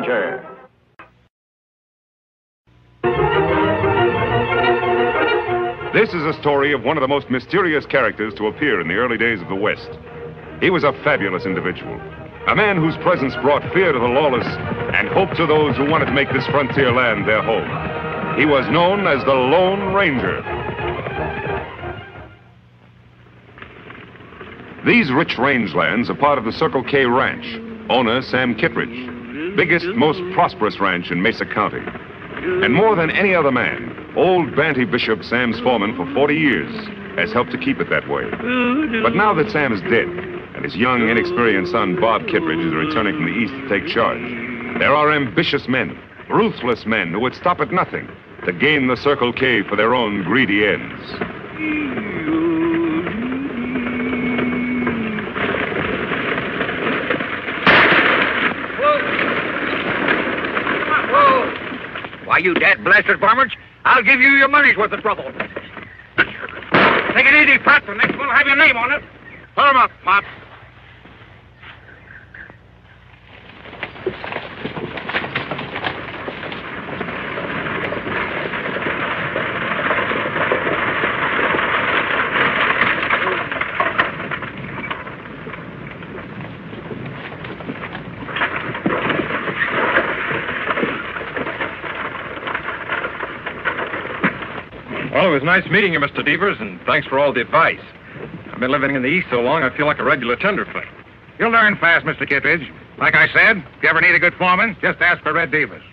Ranger. This is a story of one of the most mysterious characters to appear in the early days of the West. He was a fabulous individual, a man whose presence brought fear to the lawless and hope to those who wanted to make this frontier land their home. He was known as the Lone Ranger. These rich rangelands are part of the Circle K Ranch, owner Sam Kittredge, biggest, most prosperous ranch in Mesa County. And more than any other man, old Banty Bishop, Sam's foreman for 40 years, has helped to keep it that way. But now that Sam is dead, and his young, inexperienced son, Bob Kittredge, is returning from the east to take charge, there are ambitious men, ruthless men who would stop at nothing to gain the Circle K for their own greedy ends. Why, you dad-blasted varmints, I'll give you your money's worth of trouble. Take it easy, Pat. The next one will have your name on it. Pull him up, Pop. Well, it was nice meeting you, Mr. Devers, and thanks for all the advice. I've been living in the East so long, I feel like a regular tenderfoot. You'll learn fast, Mr. Kittredge. Like I said, if you ever need a good foreman, just ask for Red Devers.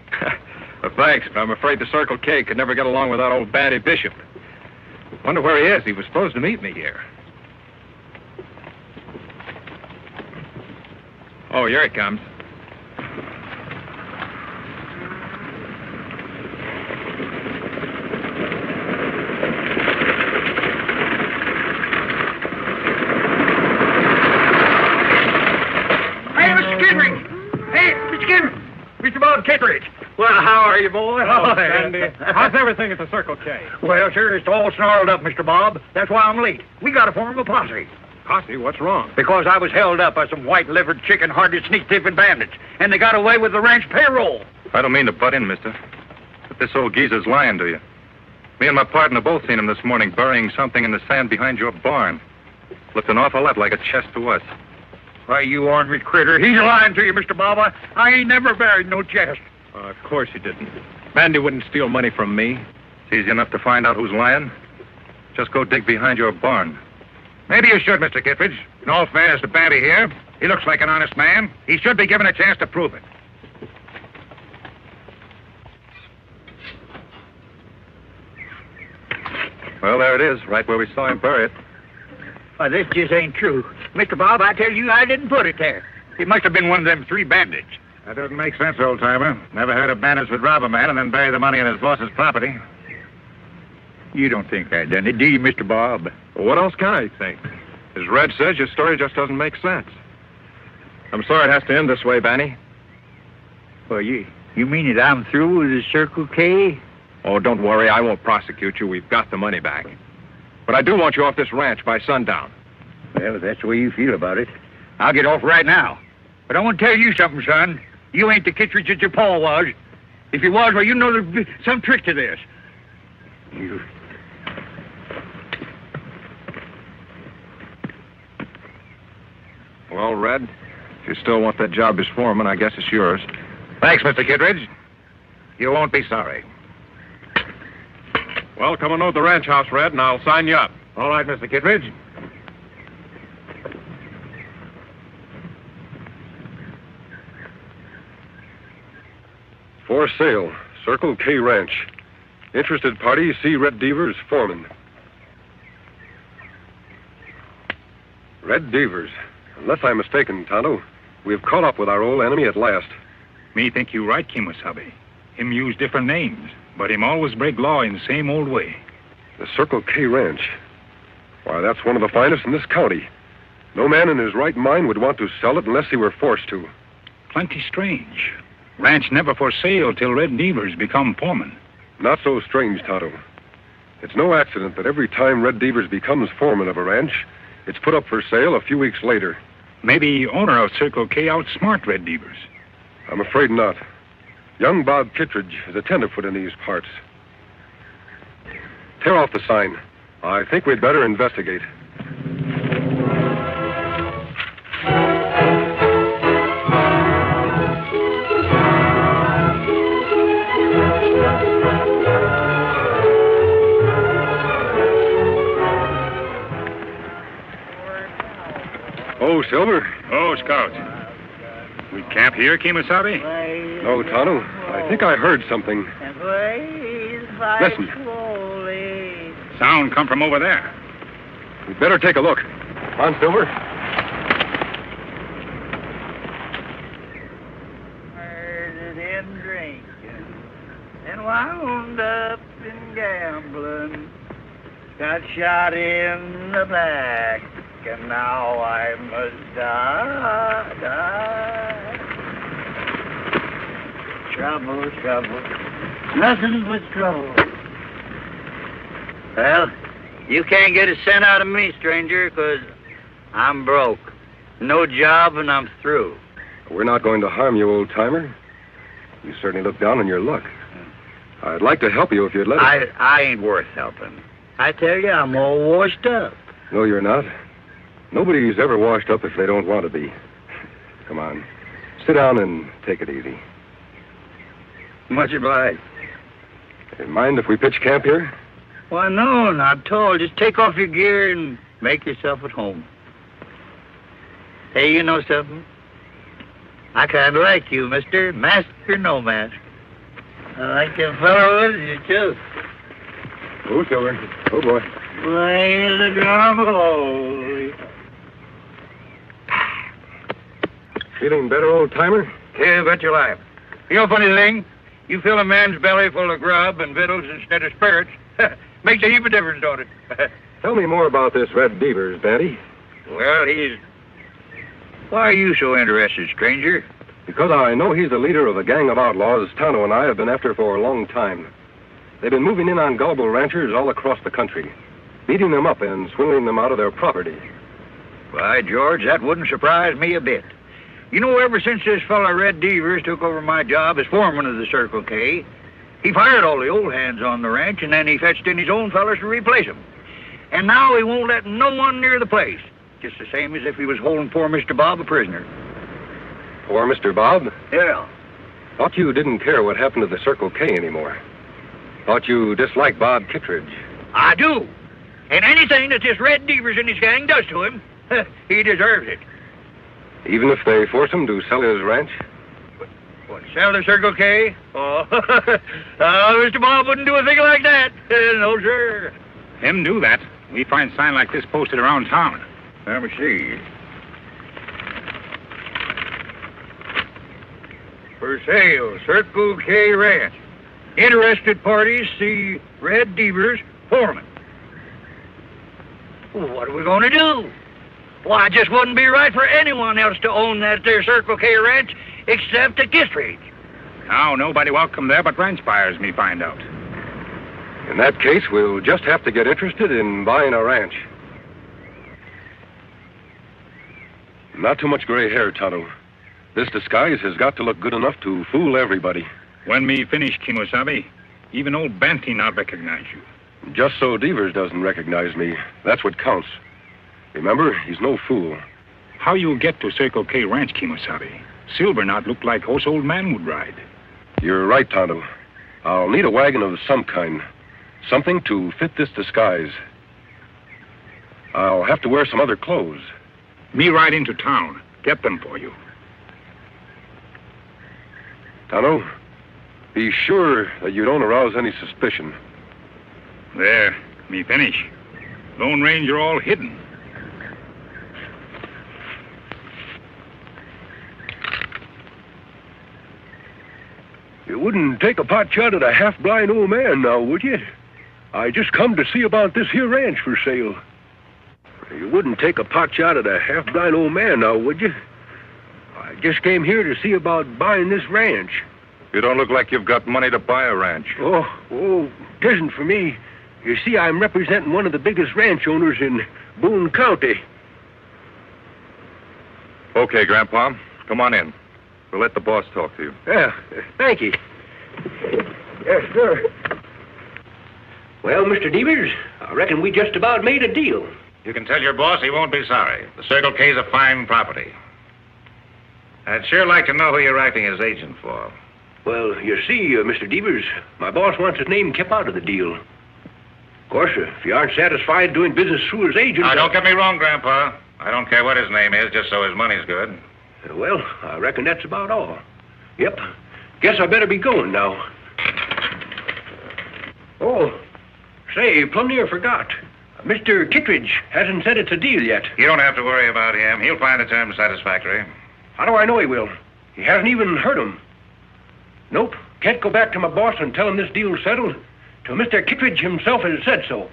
Well, thanks, but I'm afraid the Circle K could never get along without old Banty Bishop. Wonder where he is. He was supposed to meet me here. Oh, here he comes. Kittredge. Well, how are you, boy? Oh, Sandy. How's everything at the Circle K? Well, sir, it's all snarled up, Mr. Bob. That's why I'm late. We got to form a posse. Posse? What's wrong? Because I was held up by some white-livered, chicken-hearted, sneak-thieving bandits, and they got away with the ranch payroll. I don't mean to butt in, mister, but this old geezer's lying to you. Me and my partner both seen him this morning burying something in the sand behind your barn. Looked an awful lot like a chest to us. Why, you ornery critter, he's lying to you, Mr. Bob. I ain't never buried no chest. Of course you didn't. Bandy wouldn't steal money from me. It's easy enough to find out who's lying. Just go dig behind your barn. Maybe you should, Mr. Kittredge. In all fairness to Banty here, he looks like an honest man. He should be given a chance to prove it. Well, there it is, right where we saw him bury it. Why, this just ain't true. Mr. Bob, I tell you, I didn't put it there. It must have been one of them three bandits. That doesn't make sense, old-timer. Never heard of bandits would rob a man and then bury the money in his boss's property. You don't think I done it, do you, Mr. Bob? Well, what else can I think? As Red says, your story just doesn't make sense. I'm sorry it has to end this way, Banny. Well, you mean that I'm through with the Circle K? Oh, don't worry. I won't prosecute you. We've got the money back. But I do want you off this ranch by sundown. Well, if that's the way you feel about it, I'll get off right now. But I want to tell you something, son. You ain't the Kittredge that your pa was. If you was, well, you know there's some trick to this. You... Well, Red, if you still want that job as foreman, I guess it's yours. Thanks, Mr. Kittredge. You won't be sorry. Well, come and load the ranch house, Red, and I'll sign you up. All right, Mr. Kittredge. For sale, Circle K Ranch. Interested party, see Red Devers, foreman. Red Devers. Unless I'm mistaken, Tonto, we've caught up with our old enemy at last. Me think you right, Kimosabe. Him use different names, but him always break law in the same old way. The Circle K Ranch. Why, that's one of the finest in this county. No man in his right mind would want to sell it unless he were forced to. Plenty strange. Ranch never for sale till Red Devers become foreman. Not so strange, Tonto. It's no accident that every time Red Devers becomes foreman of a ranch, it's put up for sale a few weeks later. Maybe owner of Circle K outsmart Red Devers. I'm afraid not. Young Bob Kittredge is a tenderfoot in these parts. Tear off the sign. I think we'd better investigate. Oh, Silver. Oh, Scout. We camp here, Kemosabe? No, Tonto. I think I heard something. Listen. Sound come from over there. We'd better take a look. On, Silver. Murdered and drinking and wound up in gambling. Got shot in the back, and now I must die. Trouble, trouble, nothing but trouble. Well, you can't get a cent out of me, stranger, 'cause I'm broke. No job, and I'm through. We're not going to harm you, old-timer. You certainly look down on your luck. I'd like to help you if you'd let us. I ain't worth helping. I tell you, I'm all washed up. No, you're not. Nobody's ever washed up if they don't want to be. Come on. Sit down and take it easy. Much obliged. Mind if we pitch camp here? Why, no, not at all. Just take off your gear and make yourself at home. Hey, you know something? I kind of like you, mister. Mask or no mask. I like them fellows, you too. Oh, Silver. Oh, boy. Play the drum, holy. Feeling better, old-timer? Yeah, bet your life. You know, funny thing? You fill a man's belly full of grub and victuals instead of spirits. Makes a heap of difference, don't it? Tell me more about this Red Devers, Bandy. Well, Why are you so interested, stranger? Because I know he's the leader of a gang of outlaws Tonto and I have been after for a long time. They've been moving in on gullible ranchers all across the country, beating them up and swindling them out of their property. Why, George, that wouldn't surprise me a bit. You know, ever since this fella Red Devers took over my job as foreman of the Circle K, he fired all the old hands on the ranch, and then he fetched in his own fellas to replace them. And now he won't let no one near the place, just the same as if he was holding poor Mr. Bob a prisoner. Poor Mr. Bob? Yeah. Thought you didn't care what happened to the Circle K anymore. Thought you disliked Bob Kittredge. I do. And anything that this Red Devers and his gang does to him, he deserves it. Even if they force him to sell his ranch? What, sell the Circle K? Oh, Mr. Bob wouldn't do a thing like that. No, sir. Him do that. We find sign like this posted around town. Let me see. For sale, Circle K Ranch. Interested parties see Red Devers, foreman. Well, what are we going to do? Why, it just wouldn't be right for anyone else to own that there Circle K Ranch except the Kittredge. Now, nobody welcome there but ranch buyers, me find out. In that case, we'll just have to get interested in buying a ranch. Not too much gray hair, Tonto. This disguise has got to look good enough to fool everybody. When me finish, Kemosabe, even old Banty not recognize you. Just so Devers doesn't recognize me, that's what counts. Remember, he's no fool. How you get to Circle K Ranch, Kemosabe? Silver not look like horse old man would ride. You're right, Tonto. I'll need a wagon of some kind. Something to fit this disguise. I'll have to wear some other clothes. Me ride into town. Get them for you. Tonto, be sure that you don't arouse any suspicion. There, me finish. Lone Ranger all hidden. You wouldn't take a pot shot at a half-blind old man now, would you? I just come to see about this here ranch for sale. You wouldn't take a pot shot at a half-blind old man now, would you? I just came here to see about buying this ranch. You don't look like you've got money to buy a ranch. Oh, it isn't for me. You see, I'm representing one of the biggest ranch owners in Boone County. Okay, Grandpa, come on in. We'll let the boss talk to you. Yeah, thank you. Yes, sir. Well, Mr. Devers, I reckon we just about made a deal. You can tell your boss he won't be sorry. The Circle K's a fine property. I'd sure like to know who you're acting as agent for. Well, you see, Mr. Devers, my boss wants his name kept out of the deal. Of course, if you aren't satisfied doing business through his agent... Now, don't get me wrong, Grandpa. I don't care what his name is, just so his money's good. Well, I reckon that's about all. Yep. Guess I better be going now. Oh, say, plumb near forgot. Mr. Kittredge hasn't said it's a deal yet. You don't have to worry about him. He'll find the terms satisfactory. How do I know he will? He hasn't even heard 'em. Nope. Can't go back to my boss and tell him this deal's settled till Mr. Kittredge himself has said so.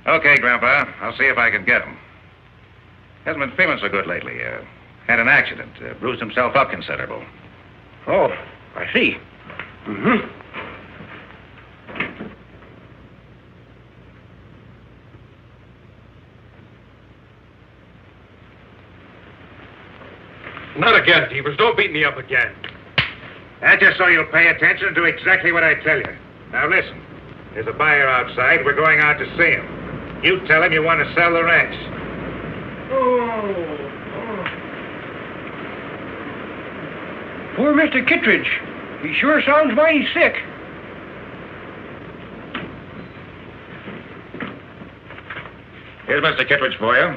Okay, Grandpa. I'll see if I can get him. Hasn't been feeling so good lately. Had an accident. Bruised himself up considerable. Oh, I see. Mm-hmm. Not again, Devers. Don't beat me up again. That's just so you'll pay attention to exactly what I tell you. Now listen. There's a buyer outside. We're going out to see him. You tell him you want to sell the ranch. Poor Mr. Kittredge. He sure sounds mighty sick. Here's Mr. Kittredge for you.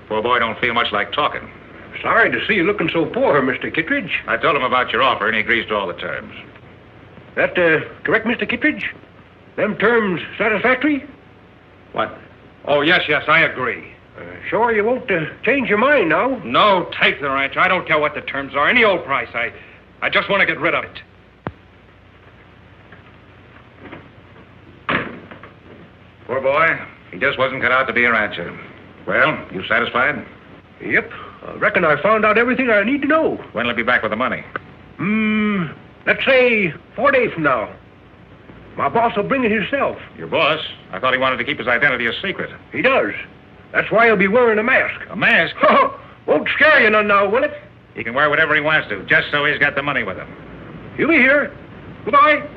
Poor boy don't feel much like talking. Sorry to see you looking so poor, Mr. Kittredge. I told him about your offer, and he agrees to all the terms. That, correct, Mr. Kittredge? Them terms satisfactory? What? Oh, yes, I agree. Sure you won't change your mind now? No, take the ranch. I don't care what the terms are. Any old price. I just want to get rid of it. Poor boy. He just wasn't cut out to be a rancher. Well, you satisfied? Yep. I reckon I found out everything I need to know. When'll he be back with the money? Let's say 4 days from now. My boss will bring it himself. Your boss? I thought he wanted to keep his identity a secret. He does. That's why he'll be wearing a mask. A mask? Won't scare you none now, will it? He can wear whatever he wants to, just so he's got the money with him. He'll be here. Goodbye.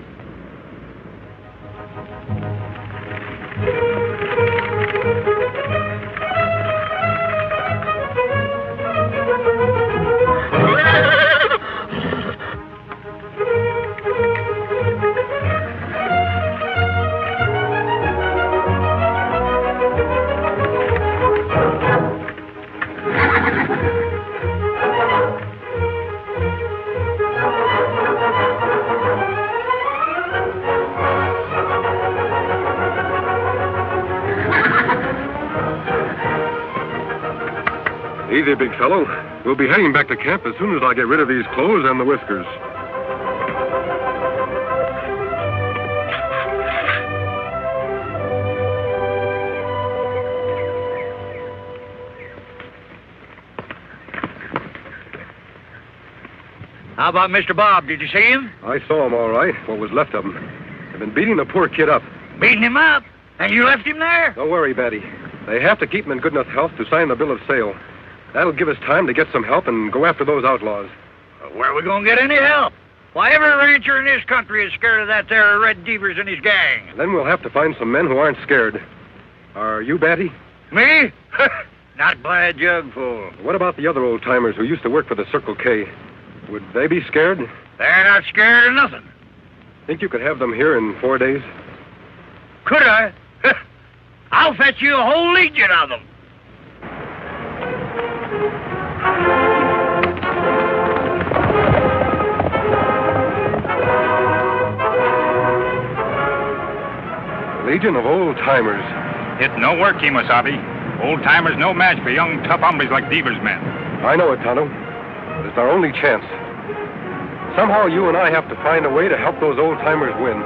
Easy, big fellow. We'll be heading back to camp as soon as I get rid of these clothes and the whiskers. How about Mr. Bob? Did you see him? I saw him all right, what was left of him. They've been beating the poor kid up. Beating him up? And you left him there? Don't worry, Betty. They have to keep him in good enough health to sign the bill of sale. That'll give us time to get some help and go after those outlaws. Where are we going to get any help? Why, every rancher in this country is scared of that there Red Devers and his gang. Then we'll have to find some men who aren't scared. Are you, Batty? Me? Not by a jugful. What about the other old-timers who used to work for the Circle K? Would they be scared? They're not scared of nothing. Think you could have them here in 4 days? Could I? I'll fetch you a whole legion of them. Legion of old-timers. It no work, Kemosabe. Old-timers no match for young, tough hombres like Devers' men. I know it, Tonto. But it's our only chance. Somehow you and I have to find a way to help those old-timers win.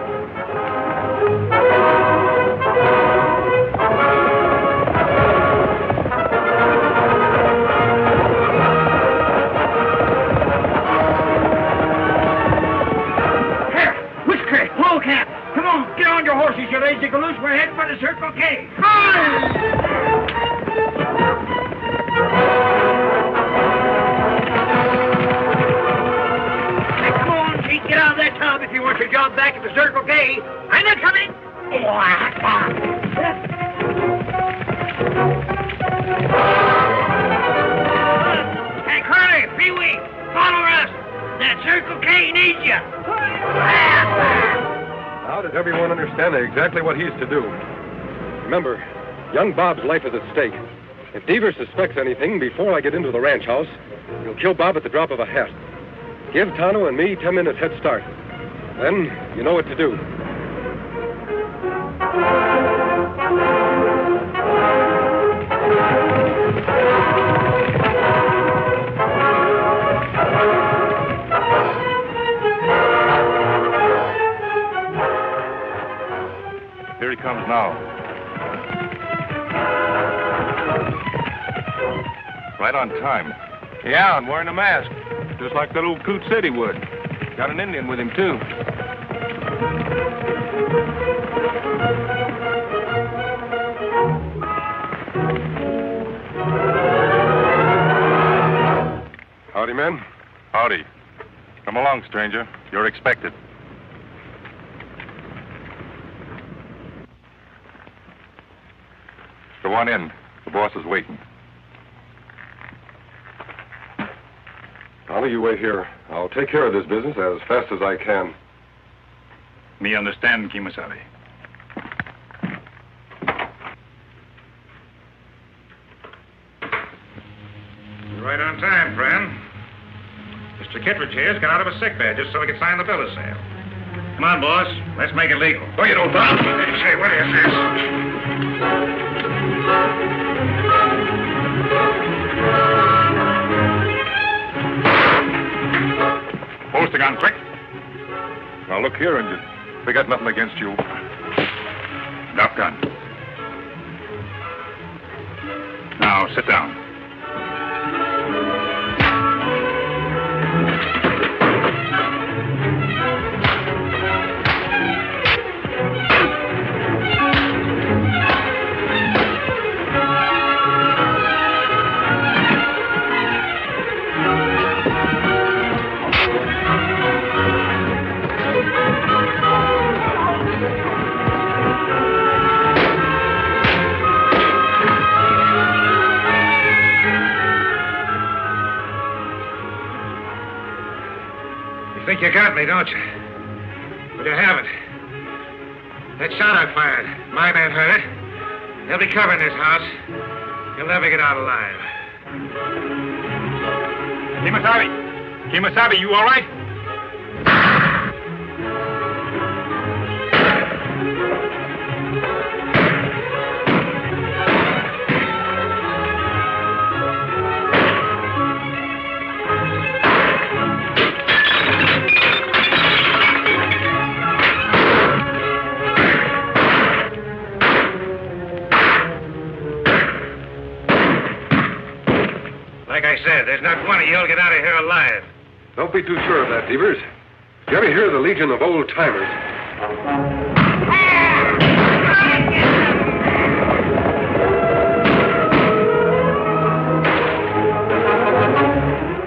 Come on, get on your horses, you lazy galoot. We're heading for the Circle K. Hey, come on, Pete, get out of that tub. Bob, if you want your job back at the Circle K. I'm not coming. Hey, Curly, Pee-wee, follow us. That Circle K needs you. Now does everyone understand exactly what he's to do? Remember, young Bob's life is at stake. If Devers suspects anything before I get into the ranch house, he'll kill Bob at the drop of a hat. Give Tonto and me 10 minutes head start. Then you know what to do. Here he comes now. Right on time. Yeah, and wearing a mask. Just like that old coot said he would. Got an Indian with him, too. Howdy, men. Howdy. Come along, stranger. You're expected. Go on in. The boss is waiting. Tonto, you wait here. I'll take care of this business as fast as I can. Me understand, Kimasabi. You're right on time, Fran. Mr. Kittredge here's got out of a sick bed just so we could sign the bill of sale. Come on, boss. Let's make it legal. Oh, you don't, Bob. Say, what is this? Post the gun, quick. Now, look here, Injun. They got nothing against you. Drop gun. Now, sit down. Think you got me, don't you? But you haven't. That shot I fired, my man heard it. They'll be covering this house. You'll never get out alive. Kimasabi! Kimasabi, you all right? Like I said, there's not one of you'll get out of here alive. Don't be too sure of that, Devers. You ever hear of the Legion of Old Timers?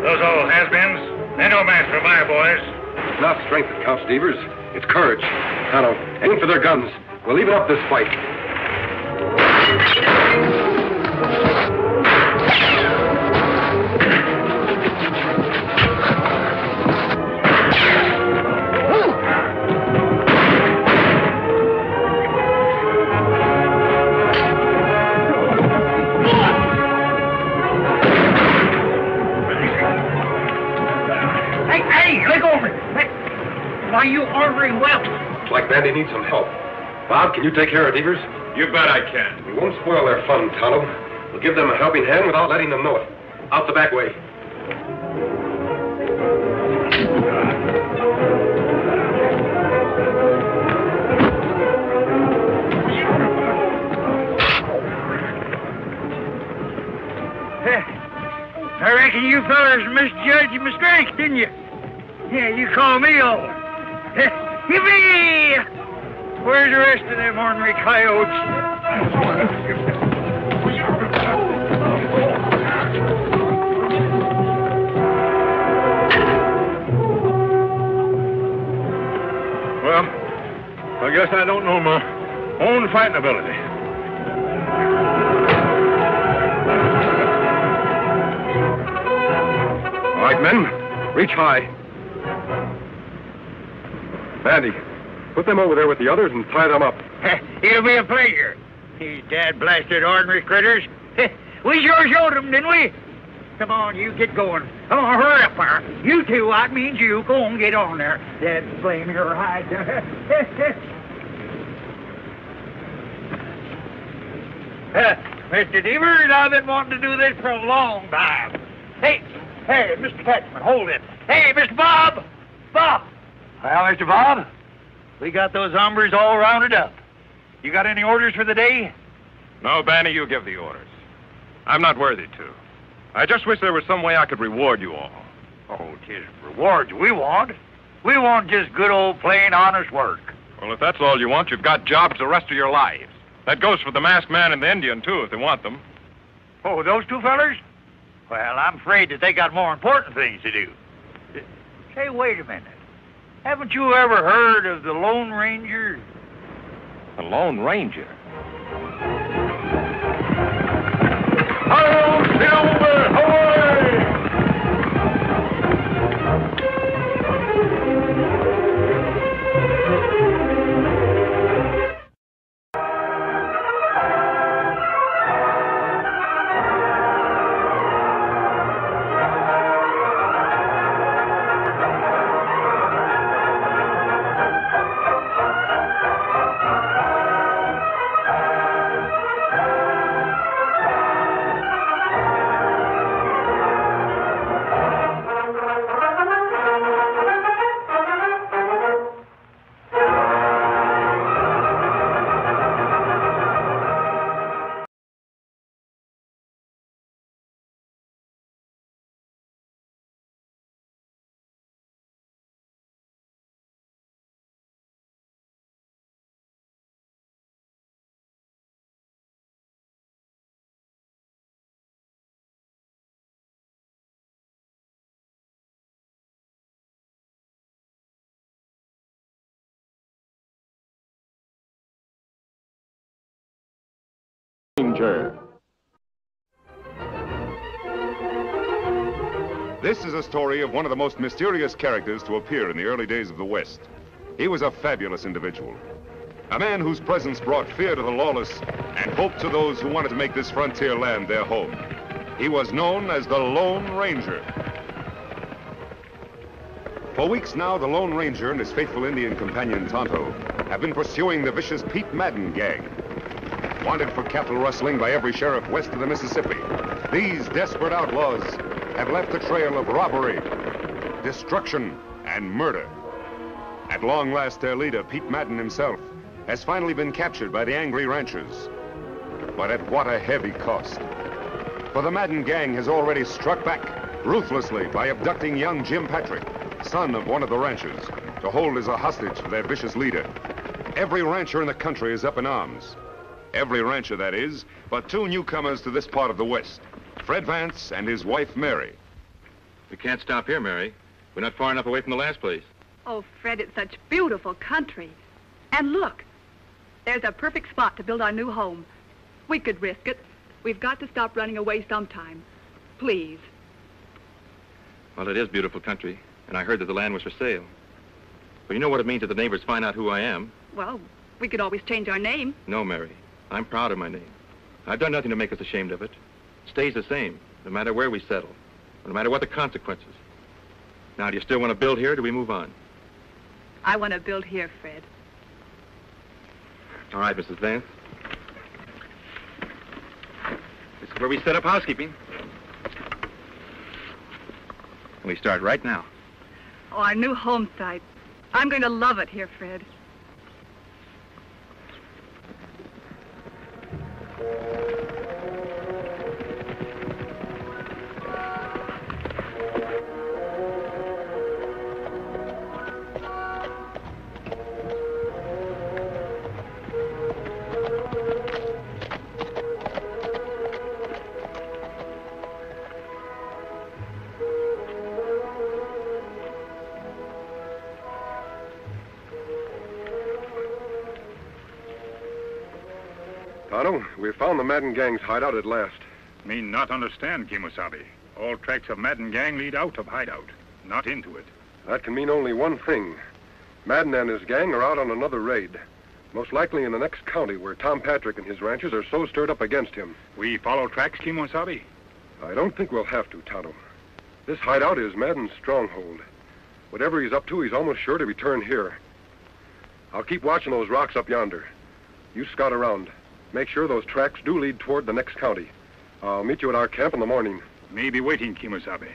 Those old has-beens, they're no match for my boys. It's not strength that counts, Devers. It's courage. Tonto, aim for their guns. We'll even up this fight. Hey, look over. Why, you ordering well. Looks like Bandy needs some help. Bob, can you take care of Devers? You bet I can. We won't spoil their fun, Tonto. We'll give them a helping hand without letting them know it. Out the back way. I reckon you fellas misjudged my strength, didn't you? Yeah, you call me old. Yippee! Where's the rest of them ornery coyotes? Well, I guess I don't know my own fighting ability. All right, men, reach high. Andy, put them over there with the others and tie them up. It'll be a pleasure. These dad-blasted ordinary critters. We sure showed them, didn't we? Come on, you get going. Come on, hurry up there. You two, I mean you, go on, get on there. Dad blame your hide. Mr. Devers, I've been wanting to do this for a long time. Hey, Mr. Catchman, hold it. Hey, Mr. Bob! Bob! Well, Mr. Bob, we got those hombres all rounded up. You got any orders for the day? No, Banny, you give the orders. I'm not worthy to. I just wish there was some way I could reward you all. Oh, 'tis rewards we want. We want just good old plain honest work. Well, if that's all you want, you've got jobs the rest of your lives. That goes for the masked man and the Indian, too, if they want them. Oh, those two fellers? Well, I'm afraid that they got more important things to do. Say, wait a minute. Haven't you ever heard of the Lone Ranger? The Lone Ranger? Hi-yo, Silver! Away! This is a story of one of the most mysterious characters to appear in the early days of the West. He was a fabulous individual. A man whose presence brought fear to the lawless and hope to those who wanted to make this frontier land their home. He was known as the Lone Ranger. For weeks now, the Lone Ranger and his faithful Indian companion Tonto have been pursuing the vicious Pete Madden gang. Wanted for cattle rustling by every sheriff west of the Mississippi, these desperate outlaws have left a trail of robbery, destruction, and murder. At long last, their leader, Pete Madden himself, has finally been captured by the angry ranchers. But at what a heavy cost. For the Madden gang has already struck back ruthlessly by abducting young Jim Patrick, son of one of the ranchers, to hold as a hostage for their vicious leader. Every rancher in the country is up in arms. Every rancher, that is, but two newcomers to this part of the West, Fred Vance and his wife, Mary. We can't stop here, Mary. We're not far enough away from the last place. Oh, Fred, it's such beautiful country. And look, there's a perfect spot to build our new home. We could risk it. We've got to stop running away sometime. Please. Well, it is beautiful country, and I heard that the land was for sale. But you know what it means if the neighbors find out who I am? Well, we could always change our name. No, Mary. I'm proud of my name. I've done nothing to make us ashamed of it. It stays the same, no matter where we settle, no matter what the consequences. Now, do you still want to build here, or do we move on? I want to build here, Fred. All right, Mrs. Vance. This is where we set up housekeeping. And we start right now. Oh, our new home site. I'm going to love it here, Fred. Tonto, we found the Madden gang's hideout at last. Me not understand, Kimosabe. All tracks of Madden gang lead out of hideout, not into it. That can mean only one thing. Madden and his gang are out on another raid. Most likely in the next county where Tom Patrick and his ranchers are so stirred up against him. We follow tracks, Kimosabe? I don't think we'll have to, Tonto. This hideout is Madden's stronghold. Whatever he's up to, he's almost sure to return here. I'll keep watching those rocks up yonder. You scout around. Make sure those tracks do lead toward the next county. I'll meet you at our camp in the morning. Me be waiting, Kimosabe.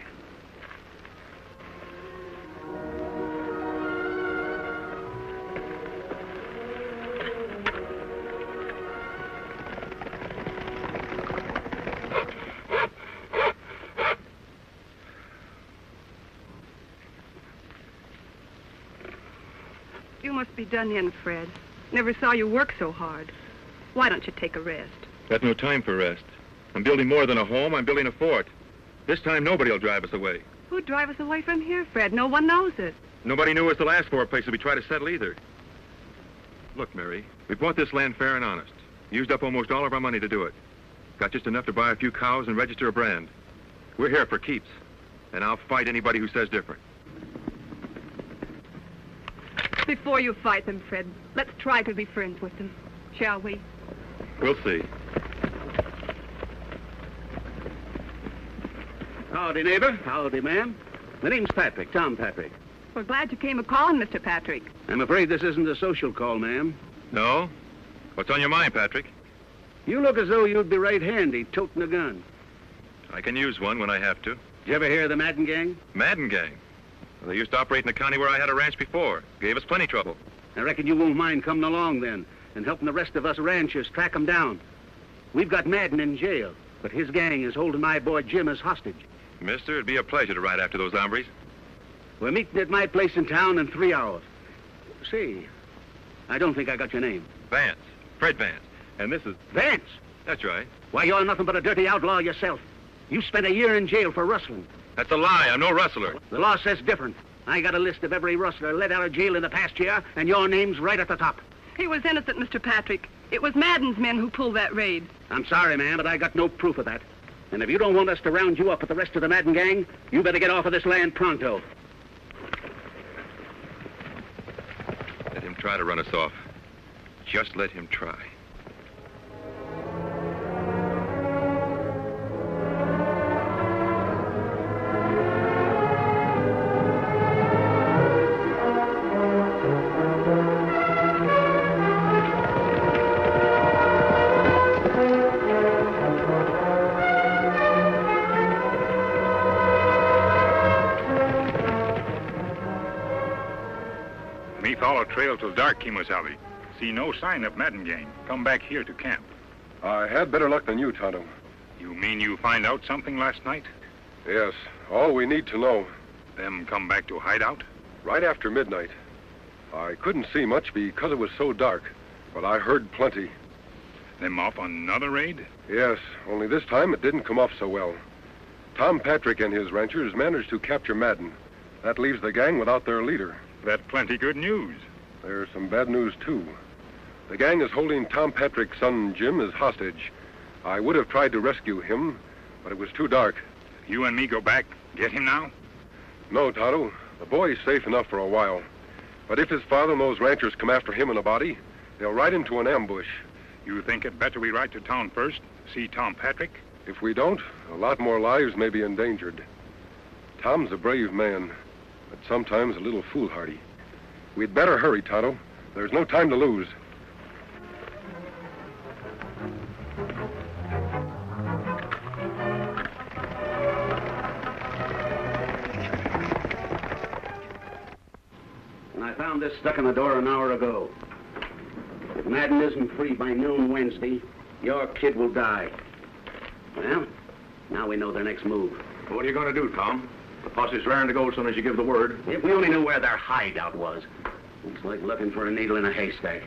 You must be done in, Fred. Never saw you work so hard. Why don't you take a rest? Got no time for rest. I'm building more than a home. I'm building a fort. This time nobody will drive us away. Who'd drive us away from here, Fred? No one knows it. Nobody knew us the last 4 places we tried to settle either. Look, Mary, we bought this land fair and honest. Used up almost all of our money to do it. Got just enough to buy a few cows and register a brand. We're here for keeps. And I'll fight anybody who says different. Before you fight them, Fred, let's try to be friends with them, shall we? We'll see. Howdy, neighbor. Howdy, ma'am. My name's Patrick, Tom Patrick. We're glad you came a-calling, Mr. Patrick. I'm afraid this isn't a social call, ma'am. No? What's on your mind, Patrick? You look as though you'd be right handy toting a gun. I can use one when I have to. Did you ever hear of the Madden gang? Madden gang? Well, they used to operate in the county where I had a ranch before. Gave us plenty trouble. I reckon you won't mind coming along then and helping the rest of us ranchers track 'em down. We've got Madden in jail, but his gang is holding my boy Jim as hostage. Mister, it'd be a pleasure to ride after those hombres. We're meeting at my place in town in 3 hours. See, I don't think I got your name. Vance. Fred Vance. And this is... Vance? That's right. Why, you're nothing but a dirty outlaw yourself. You spent a year in jail for rustling. That's a lie. I'm no rustler. The law says different. I got a list of every rustler let out of jail in the past year, and your name's right at the top. He was innocent, Mr. Patrick. It was Madden's men who pulled that raid. I'm sorry, ma'am, but I got no proof of that. And if you don't want us to round you up with the rest of the Madden gang, you better get off of this land pronto. Let him try to run us off. Just let him try. Follow trail till dark, Kimosabe. See no sign of Madden gang. Come back here to camp. I had better luck than you, Tonto. You mean you find out something last night? Yes, all we need to know. Them come back to hideout? Right after midnight. I couldn't see much because it was so dark, but I heard plenty. Them off on another raid? Yes, only this time it didn't come off so well. Tom Patrick and his ranchers managed to capture Madden. That leaves the gang without their leader. That's plenty good news. There's some bad news, too. The gang is holding Tom Patrick's son, Jim, as hostage. I would have tried to rescue him, but it was too dark. You and me go back, get him now? No, Tonto. The boy's safe enough for a while. But if his father and those ranchers come after him in a body, they'll ride into an ambush. You think it better we ride to town first, see Tom Patrick? If we don't, a lot more lives may be endangered. Tom's a brave man, but sometimes a little foolhardy. We'd better hurry, Tonto. There's no time to lose. And I found this stuck in the door an hour ago. If Madden isn't free by noon Wednesday, your kid will die. Well, now we know their next move. What are you going to do, Tom? The posse's raring to go as soon as you give the word. If we only knew where their hideout was. It's like looking for a needle in a haystack.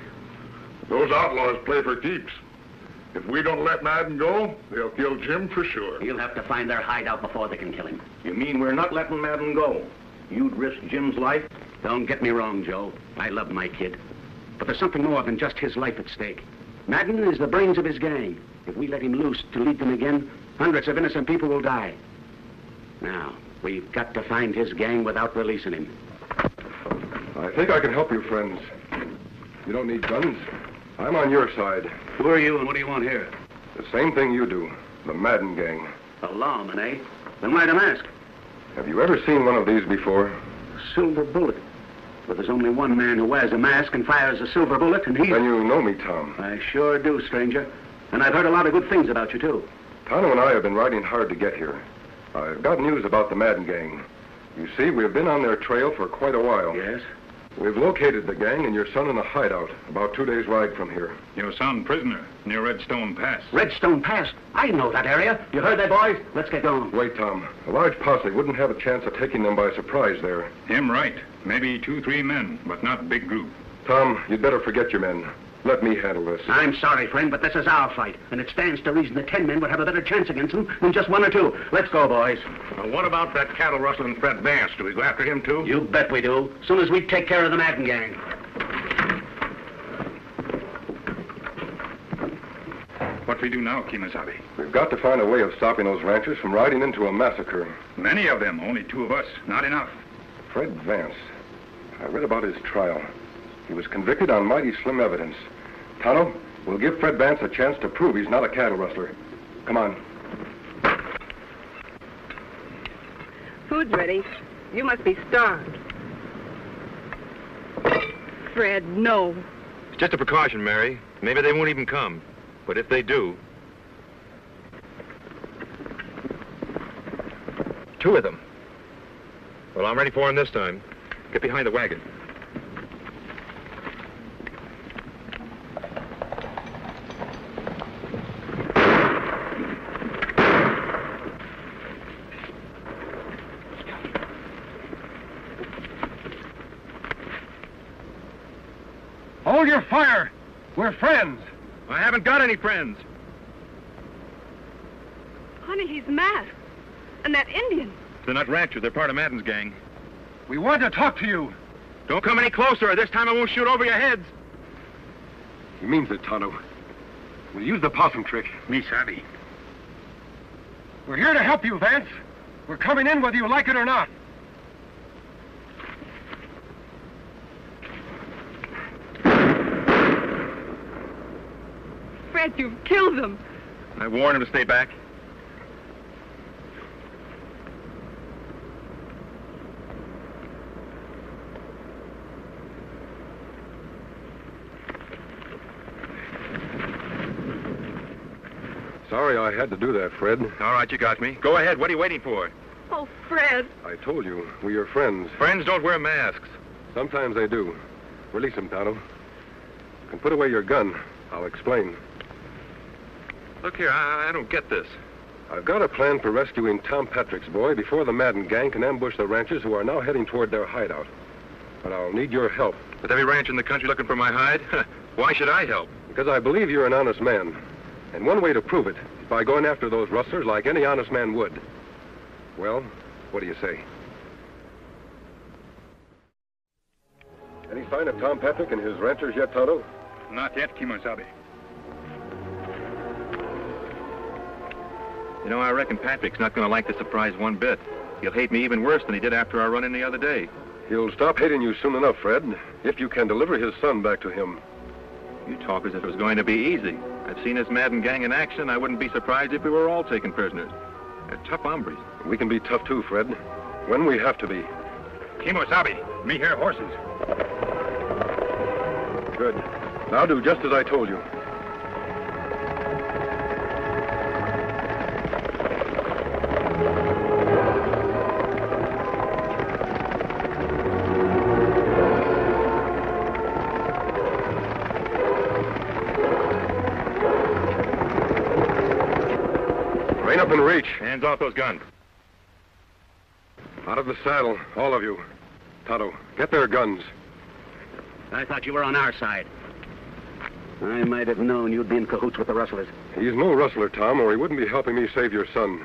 Those outlaws play for keeps. If we don't let Madden go, they'll kill Jim for sure. You'll have to find their hideout before they can kill him. You mean we're not letting Madden go? You'd risk Jim's life? Don't get me wrong, Joe. I love my kid. But there's something more than just his life at stake. Madden is the brains of his gang. If we let him loose to lead them again, hundreds of innocent people will die. Now, we've got to find his gang without releasing him. I think I can help you, friends. You don't need guns. I'm on your side. Who are you and what do you want here? The same thing you do. The Madden gang. A lawman, eh? Then why the mask? Have you ever seen one of these before? Silver bullet. But there's only one man who wears a mask and fires a silver bullet, and he's... Then you know me, Tom. I sure do, stranger. And I've heard a lot of good things about you, too. Tonto and I have been riding hard to get here. I've got news about the Madden gang. You see, we've been on their trail for quite a while. Yes? We've located the gang and your son in a hideout, about 2 days' ride from here. Your son prisoner near Redstone Pass. Redstone Pass? I know that area. You heard that, boys? Let's get going. Wait, Tom. A large posse wouldn't have a chance of taking them by surprise there. Him right. Maybe 2-3 men, but not big group. Tom, you'd better forget your men. Let me handle this. I'm sorry, friend, but this is our fight, and it stands to reason that 10 men would have a better chance against them than just 1 or 2. Let's go, boys. What about that cattle rustling Fred Vance? Do we go after him, too? You bet we do. As soon as we take care of the Madden gang. What we do now, Kemosabe? We've got to find a way of stopping those ranchers from riding into a massacre. Many of them, only 2 of us. Not enough. Fred Vance. I read about his trial. He was convicted on mighty slim evidence. Tonto, we'll give Fred Vance a chance to prove he's not a cattle rustler. Come on. Food's ready. You must be starved. Fred, no. It's just a precaution, Mary. Maybe they won't even come. But if they do... 2 of them. Well, I'm ready for them this time. Get behind the wagon. Hold your fire! We're friends! I haven't got any friends. Honey, he's masked. And that Indian. They're not ranchers. They're part of Madden's gang. We want to talk to you. Don't come any closer, or this time I won't shoot over your heads. He means it, Tonto. We'll use the possum trick. Me savvy. We're here to help you, Vance. We're coming in whether you like it or not. Fred, you've killed them. I warned him to stay back. Sorry I had to do that, Fred. All right, you got me. Go ahead. What are you waiting for? Oh, Fred. I told you, we're your friends. Friends don't wear masks. Sometimes they do. Release him, Tonto. You can put away your gun. I'll explain. Look here, I don't get this. I've got a plan for rescuing Tom Patrick's boy before the Madden gang can ambush the ranchers who are now heading toward their hideout. But I'll need your help. With every ranch in the country looking for my hide? Why should I help? Because I believe you're an honest man. And one way to prove it is by going after those rustlers like any honest man would. Well, what do you say? Any sign of Tom Patrick and his ranchers yet, Tonto? Not yet, Kemosabe. You know, I reckon Patrick's not going to like the surprise one bit. He'll hate me even worse than he did after our run-in the other day. He'll stop hating you soon enough, Fred, if you can deliver his son back to him. You talk as if it was going to be easy. I've seen this Madden gang in action. I wouldn't be surprised if we were all taken prisoners. They're tough hombres. We can be tough too, Fred, when we have to be. Kemosabe, me hear horses. Good. Now do just as I told you. Rein up and reach. Hands off those guns. Out of the saddle, all of you. Tonto, get their guns. I thought you were on our side. I might have known you'd be in cahoots with the rustlers. He's no rustler, Tom, or he wouldn't be helping me save your son.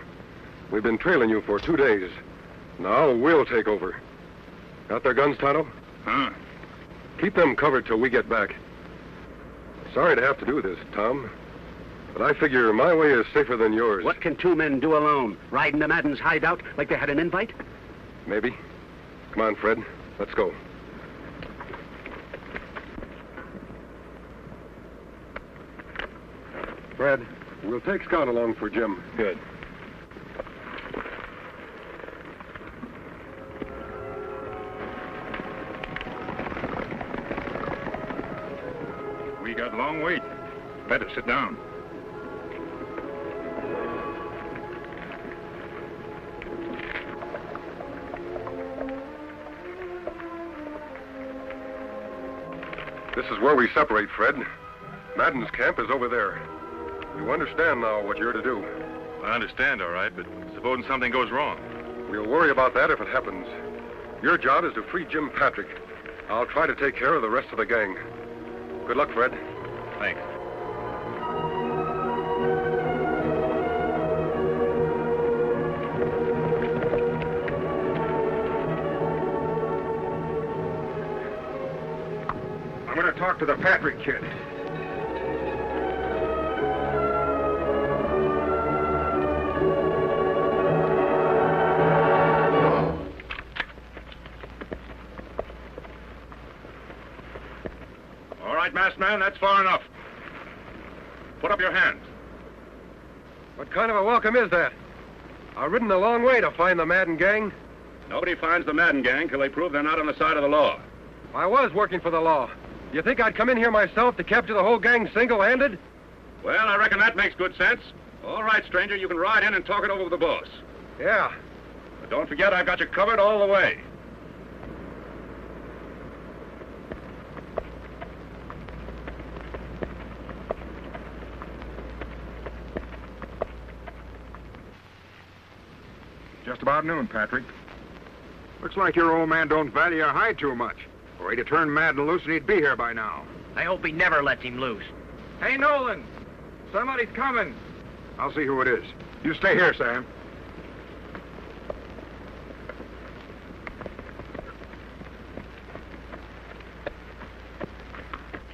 We've been trailing you for 2 days. Now we'll take over. Got their guns, Tonto? Huh? Keep them covered till we get back. Sorry to have to do this, Tom. But I figure my way is safer than yours. What can two men do alone? Ride into Madden's hideout like they had an invite? Maybe. Come on, Fred. Let's go. Fred, we'll take Scout along for Jim. Good. We got a long wait. Better sit down. This is where we separate, Fred. Madden's camp is over there. You understand now what you're to do. I understand, all right, but supposing something goes wrong. We'll worry about that if it happens. Your job is to free Jim Patrick. I'll try to take care of the rest of the gang. Good luck, Fred. Thanks. I'm going to talk to the Patrick kid. All right, masked man, that's far enough. Put up your hands. What kind of a welcome is that? I've ridden a long way to find the Madden gang. Nobody finds the Madden gang till they prove they're not on the side of the law. I was working for the law. You think I'd come in here myself to capture the whole gang single-handed? Well, I reckon that makes good sense. All right, stranger, you can ride in and talk it over with the boss. Yeah. But don't forget I've got you covered all the way. Just about noon, Patrick. Looks like your old man don't value your hide too much. Or he'd have turned Madden loose and he'd be here by now. I hope he never lets him loose. Hey, Nolan! Somebody's coming. I'll see who it is. You stay here, Sam.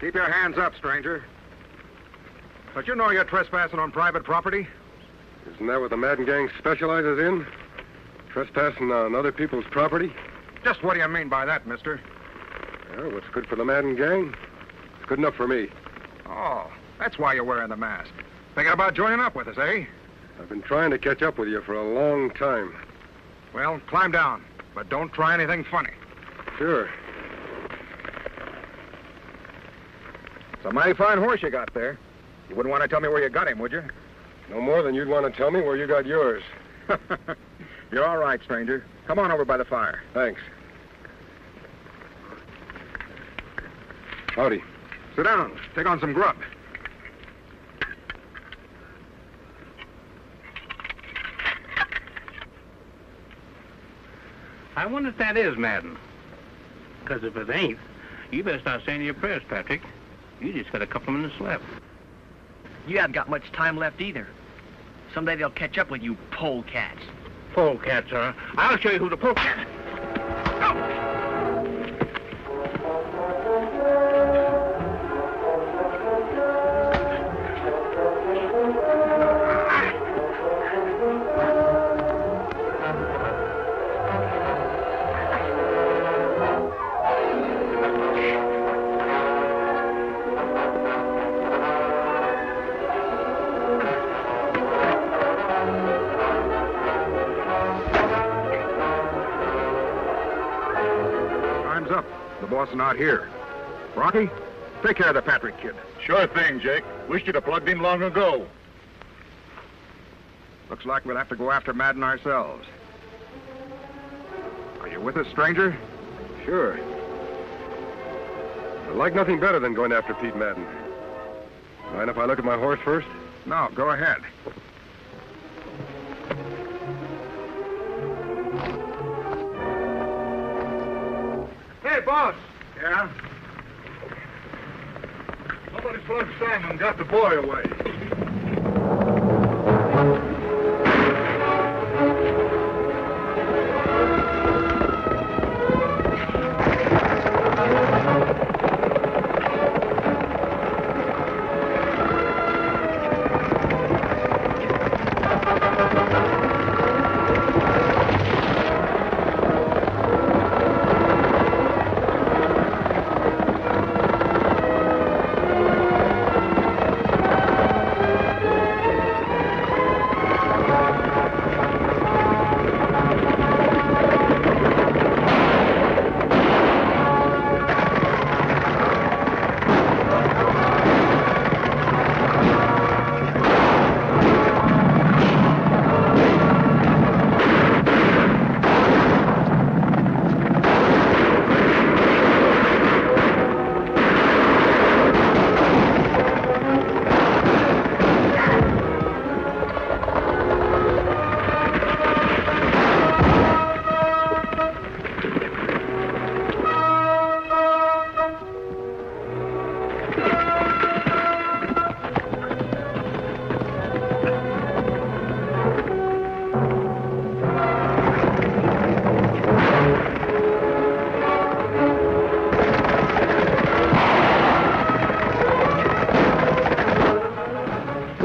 Keep your hands up, stranger. But you know you're trespassing on private property? Isn't that what the Madden gang specializes in? Trespassing on other people's property? Just what do you mean by that, mister? Well, what's good for the Madden gang? It's good enough for me. Oh, that's why you're wearing the mask. Thinking about joining up with us, eh? I've been trying to catch up with you for a long time. Well, climb down, but don't try anything funny. Sure. It's a mighty fine horse you got there. You wouldn't want to tell me where you got him, would you? No more than you'd want to tell me where you got yours. You're all right, stranger. Come on over by the fire. Thanks. Howdy. Sit down. Take on some grub. I wonder if that is Madden. Because if it ain't, you better start saying your prayers, Patrick. You just got a couple of minutes left. You haven't got much time left either. Someday they'll catch up with you polecats. Polecats, huh? I'll show you who the polecat. Boss not here. Rocky, take care of the Patrick kid. Sure thing, Jake. Wished you'd have plugged him long ago. Looks like we'll have to go after Madden ourselves. Are you with us, stranger? Sure. I'd like nothing better than going after Pete Madden. Mind if I look at my horse first? No, go ahead. Hey, boss. Yeah? Somebody plugged Sam and got the boy away.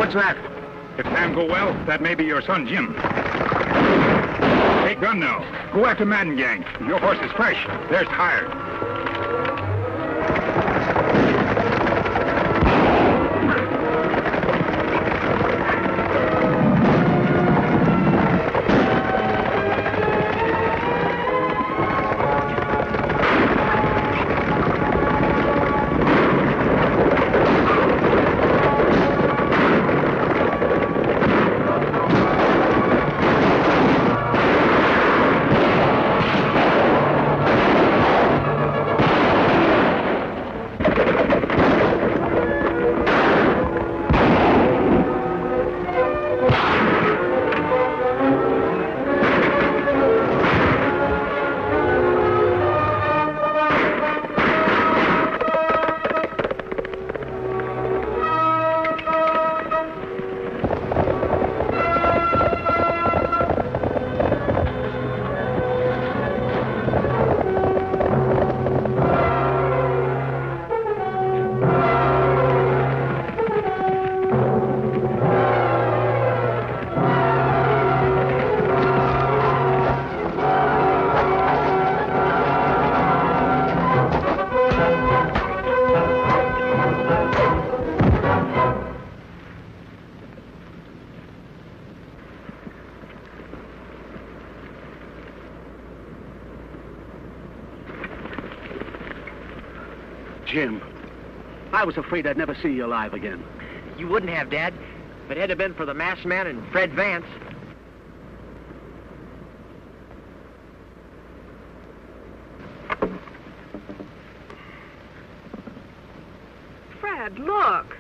What's that? If Sam go well, that may be your son, Jim. Take gun now. Go after Madden gang. Your horse is fresh. There's tired. Jim, I was afraid I'd never see you alive again. You wouldn't have, Dad, if it hadn't been for the masked man and Fred Vance. Fred, look.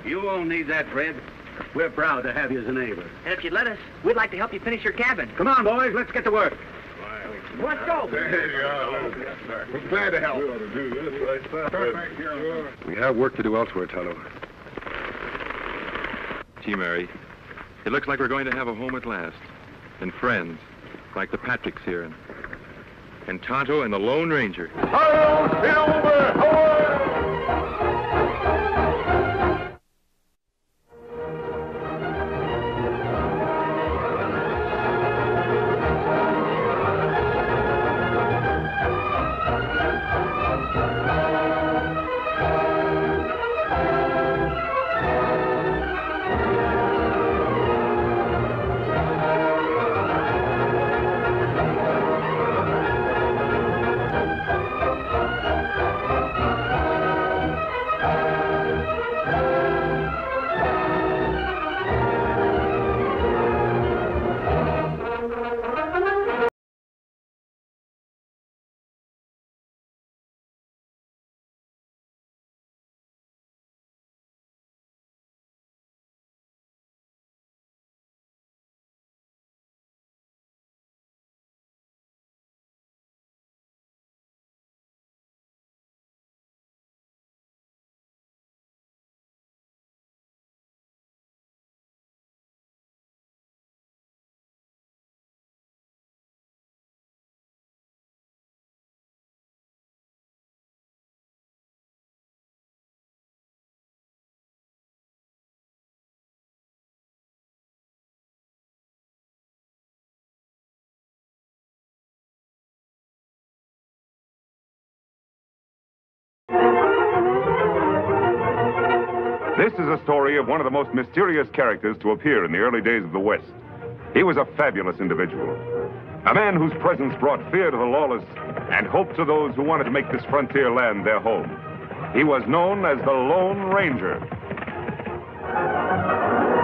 You won't need that, Fred. We're proud to have you as a neighbor. And if you'd let us, we'd like to help you finish your cabin. Come on, boys, let's get to work. Let's go. We're glad to help. We have work to do elsewhere, Tonto. Gee, Mary, it looks like we're going to have a home at last. And friends, like the Patricks here. And Tonto and the Lone Ranger. This is a story of one of the most mysterious characters to appear in the early days of the West. He was a fabulous individual. A man whose presence brought fear to the lawless and hope to those who wanted to make this frontier land their home. He was known as the Lone Ranger.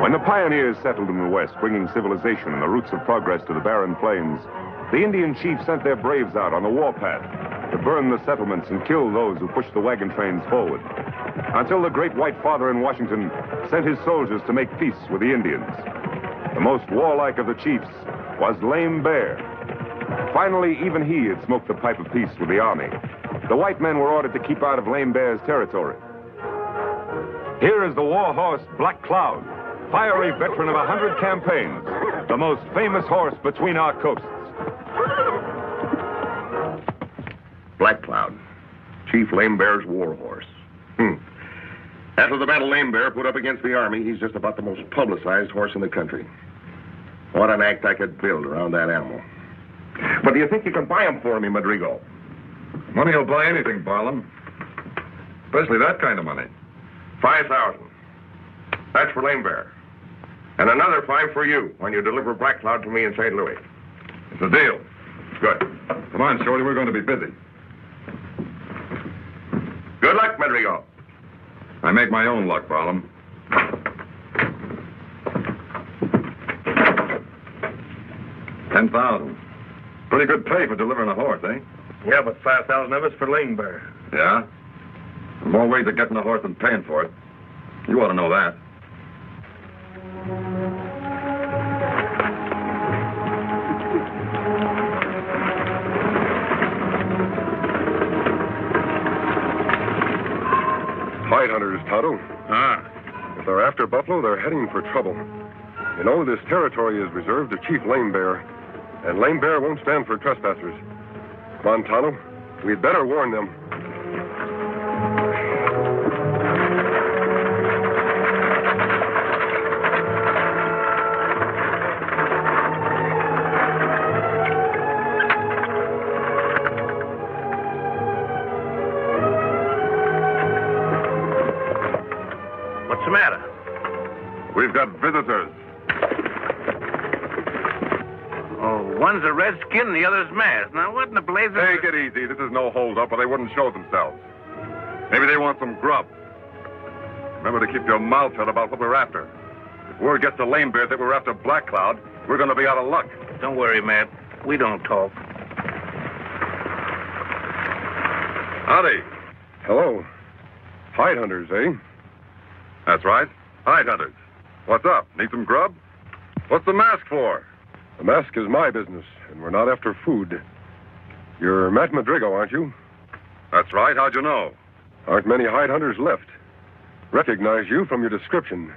When the pioneers settled in the West, bringing civilization and the roots of progress to the barren plains, the Indian chiefs sent their braves out on the warpath to burn the settlements and kill those who pushed the wagon trains forward, until the great white father in Washington sent his soldiers to make peace with the Indians. The most warlike of the chiefs was Lame Bear. Finally, even he had smoked the pipe of peace with the army. The white men were ordered to keep out of Lame Bear's territory. Here is the war horse Black Cloud, fiery veteran of 100 campaigns, the most famous horse between our coasts. Black Cloud, Chief Lame Bear's war horse. After the battle Lame Bear put up against the Army, he's just about the most publicized horse in the country. What an act I could build around that animal. But do you think you can buy him for me, Madrigal? Money will buy anything, Barlam. Especially that kind of money. 5,000. That's for Lame Bear. And another 5 for you when you deliver Black Cloud to me in St. Louis. It's a deal. Good. Come on, Shorty, we're going to be busy. Good luck, Madrigal. I make my own luck, Barlam. $10,000. Pretty good pay for delivering a horse, eh? Yeah, but 5,000 of it's for Lame Bear. Yeah? More ways of getting a horse than paying for it. You ought to know that. Hide hunters, Tonto. If they're after buffalo, they're heading for trouble. You know, this territory is reserved to Chief Lame Bear, and Lame Bear won't stand for trespassers. Come on, Tonto. We'd better warn them. What's the matter? We've got visitors. Oh, one's a redskin and the other's masked. Now, what in the blazes... Take it easy. This is no hold-up, or they wouldn't show themselves. Maybe they want some grub. Remember to keep your mouth shut about what we're after. If word gets to Lame Bear that we're after Black Cloud, we're going to be out of luck. Don't worry, Matt. We don't talk. Howdy. Hello. Hide hunters, eh? That's right. Hide hunters. What's up? Need some grub? What's the mask for? The mask is my business, and we're not after food. You're Matt Madrigal, aren't you? That's right. How'd you know? Aren't many hide hunters left. Recognize you from your description.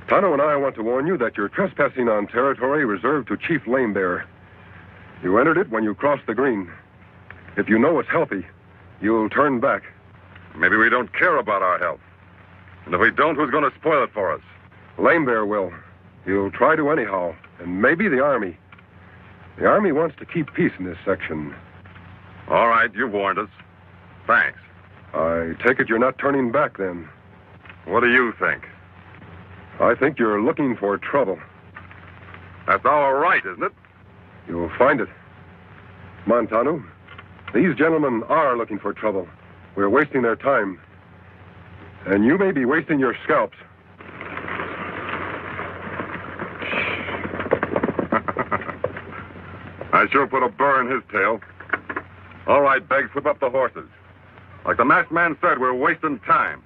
Tonto and I want to warn you that you're trespassing on territory reserved to Chief Lame Bear. You entered it when you crossed the green. If you know it's healthy, you'll turn back. Maybe we don't care about our health. And if we don't, who's going to spoil it for us? Lame Bear will. He'll try to anyhow, and maybe the Army. The Army wants to keep peace in this section. All right, you've warned us. Thanks. I take it you're not turning back, then. What do you think? I think you're looking for trouble. That's our right, isn't it? You'll find it. Montano, these gentlemen are looking for trouble. We're wasting their time. And you may be wasting your scalps. I sure put a burr in his tail. All right, Beggs, whip up the horses. Like the masked man said, we're wasting time.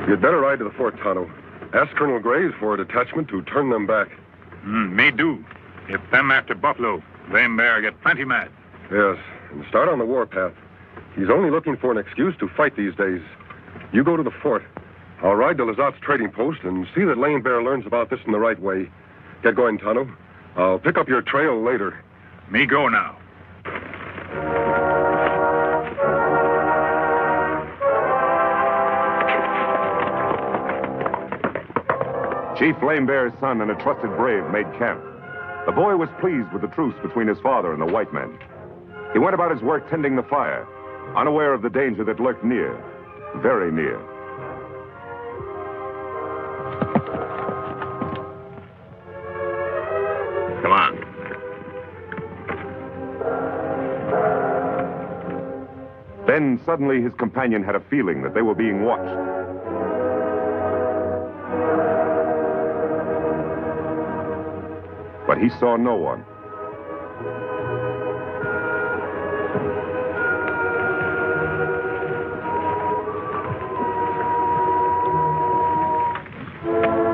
You'd better ride to the fort, Tonto. Ask Colonel Graves for a detachment to turn them back. Me do. If them after buffalo, Lame Bear get plenty mad. Yes, and start on the warpath. He's only looking for an excuse to fight these days. You go to the fort. I'll ride to Lazat's trading post and see that Lame Bear learns about this in the right way. Get going, Tonto. I'll pick up your trail later. Me go now. Chief Lame Bear's son and a trusted brave made camp. The boy was pleased with the truce between his father and the white men. He went about his work tending the fire, unaware of the danger that lurked near, very near. Come on. Then suddenly his companion had a feeling that they were being watched. But he saw no one.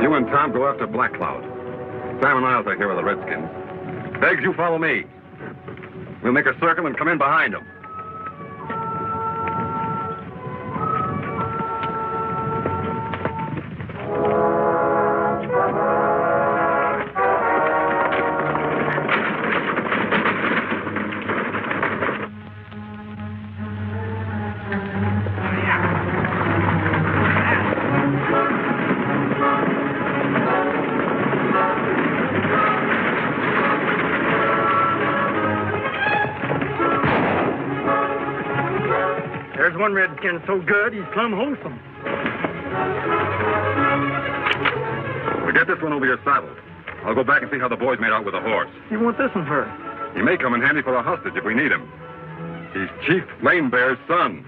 You and Tom go after Black Cloud. Sam and I'll take care of the Redskins. Beggs, you follow me. We'll make a circle and come in behind them. There's one redskin so good, he's plumb wholesome. Well, get this one over your saddle. I'll go back and see how the boys made out with the horse. You want this one for? He may come in handy for a hostage if we need him. He's Chief Lame Bear's son.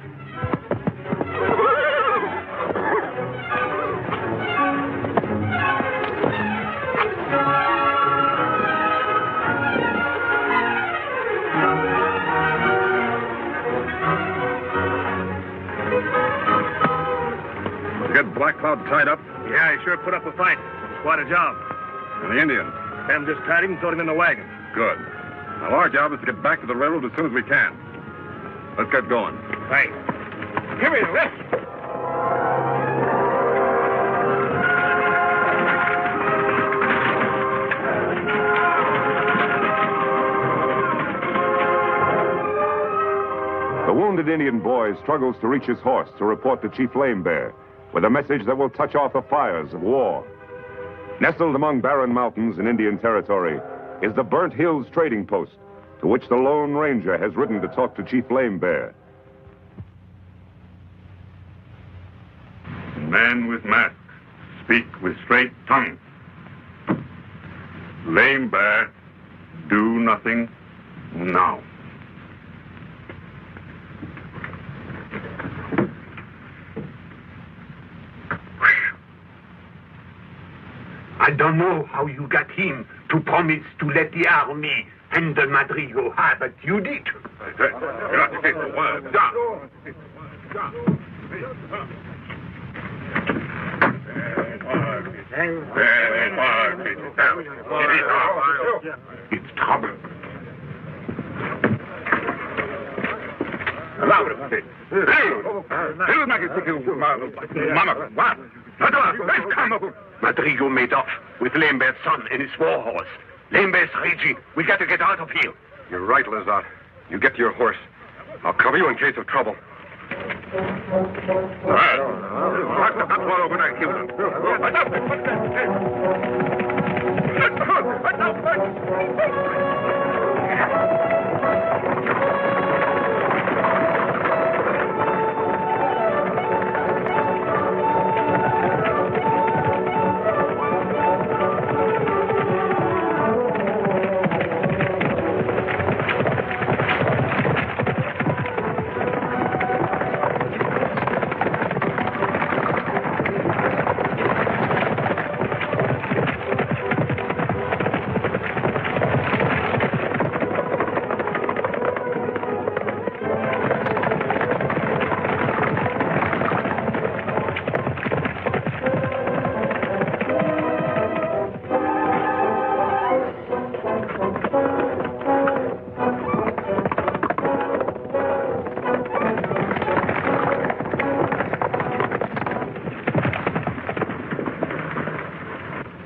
Black Cloud tied up? Yeah, he sure put up a fight. Quite a job. And the Indian? Them just tied him and thrown him in the wagon. Good. Now, our job is to get back to the railroad as soon as we can. Let's get going. Right. Give me the rest. The wounded Indian boy struggles to reach his horse to report to Chief Lame Bear with a message that will touch off the fires of war. Nestled among barren mountains in Indian territory is the Burnt Hills trading post, to which the Lone Ranger has ridden to talk to Chief Lame Bear. Man with mask, speak with straight tongue. Lame Bear, do nothing now. I don't know how you got him to promise to let the army handle Madrigal, but you did. It's trouble. Madrigal made off with Lame Bear's son and his war horse. Lame Bear's raging. We got to get out of here. You're right, Lazat. You get to your horse. I'll cover you in case of trouble.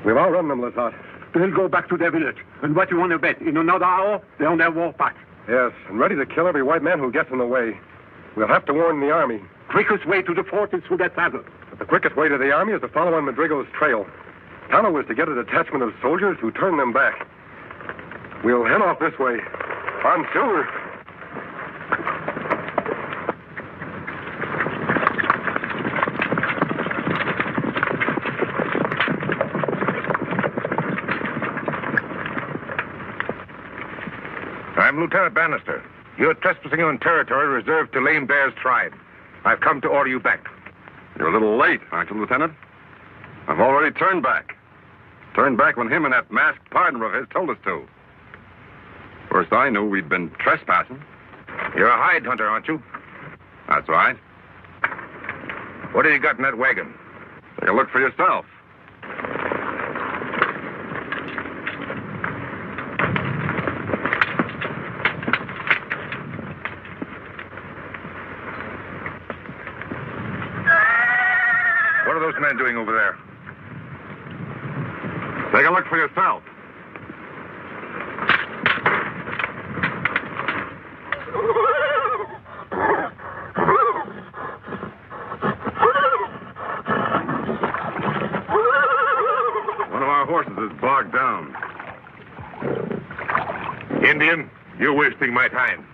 We've outrun them, Lazat. They'll go back to their village. And what you want to bet? In another hour, they're on their war path. Yes, and ready to kill every white man who gets in the way. We'll have to warn the army. Quickest way to the fort is through that saddle. But the quickest way to the army is to follow on Madrigal's trail. Tonto was to get a detachment of soldiers who turn them back. We'll head off this way. On Silver. I'm Lieutenant Bannister. You're trespassing on territory reserved to Lame Bear's tribe. I've come to order you back. You're a little late, aren't you, Lieutenant? I've already turned back. Turned back when him and that masked partner of his told us to. First I knew we'd been trespassing. You're a hide hunter, aren't you? That's right. What have you got in that wagon? Take a look for yourself. man doing over there? Take a look for yourself. One of our horses is bogged down. Indian, you're wasting my time.